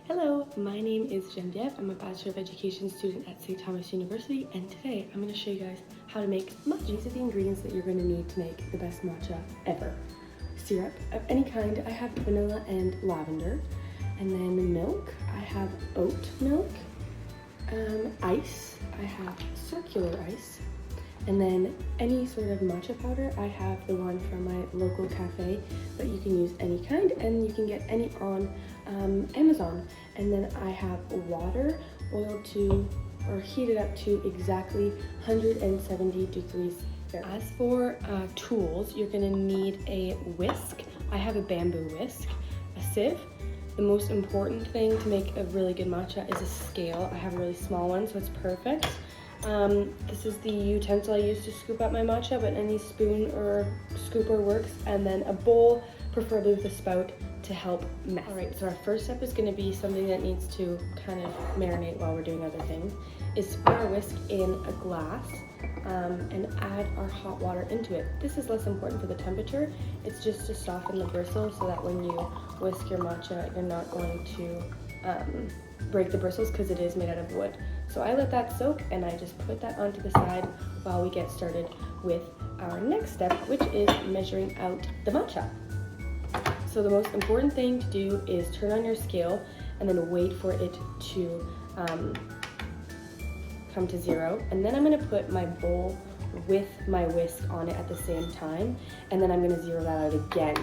Hello, my name is Genevieve. I'm a Bachelor of Education student at St. Thomas University, and today I'm going to show you guys how to make matcha. These are the ingredients that you're going to need to make the best matcha ever. Syrup of any kind. I have vanilla and lavender. And then milk. I have oat milk. Ice. I have circular ice. And then any sort of matcha powder, I have the one from my local cafe, but you can use any kind, and you can get any on Amazon. And then I have water boiled to, or heated up to exactly 170 degrees Fahrenheit. As for tools, you're gonna need a whisk. I have a bamboo whisk, a sieve. The most important thing to make a really good matcha is a scale. I have a really small one, so it's perfect. This is the utensil I use to scoop up my matcha, but any spoon or scooper works. And then a bowl, preferably with a spout, to help mix. Alright, so our first step is going to be something that needs to kind of marinate while we're doing other things, is put our whisk in a glass and add our hot water into it. This is less important for the temperature, it's just to soften the bristles so that when you whisk your matcha, you're not going to break the bristles because it is made out of wood. So I let that soak and I just put that onto the side while we get started with our next step, which is measuring out the matcha. So the most important thing to do is turn on your scale and then wait for it to come to 0. And then I'm going to put my bowl with my whisk on it at the same time, and then I'm going to zero that out again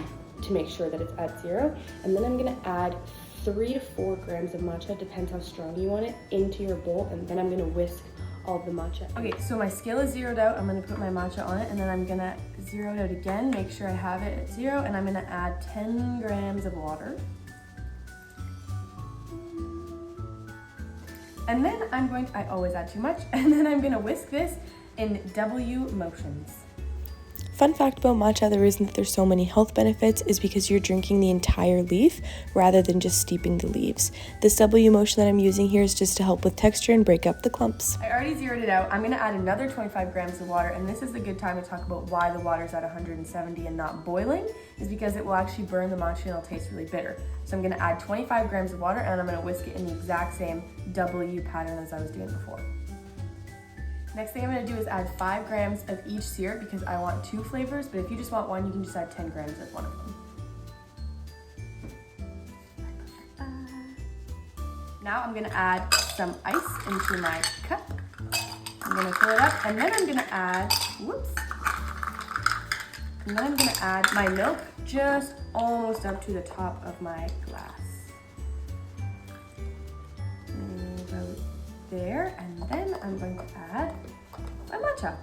to make sure that it's at 0. And then I'm going to add 3 to 4 grams of matcha, depends how strong you want it, into your bowl, and then I'm going to whisk all of the matcha. Okay, so my scale is zeroed out. I'm going to put my matcha on it, and then I'm going to zero it out again, make sure I have it at 0, and I'm going to add 10 grams of water. And then I always add too much, and then I'm going to whisk this in W motions. Fun fact about matcha, the reason that there's so many health benefits is because you're drinking the entire leaf rather than just steeping the leaves. This W motion that I'm using here is just to help with texture and break up the clumps. I already zeroed it out. I'm gonna add another 25 grams of water, and this is the good time to talk about why the water's at 170 and not boiling, is because it will actually burn the matcha and it'll taste really bitter. So I'm gonna add 25 grams of water and I'm gonna whisk it in the exact same W pattern as I was doing before. Next thing I'm going to do is add 5 grams of each syrup because I want 2 flavors, but if you just want one, you can just add 10 grams of one of them. Now I'm going to add some ice into my cup. I'm going to fill it up, and then I'm going to add, and then I'm going to add my milk just almost up to the top of my glass. About there, and then I'm going to add my matcha.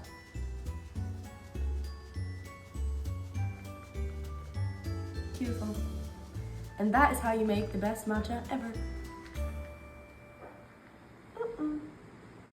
Beautiful. And that is how you make the best matcha ever.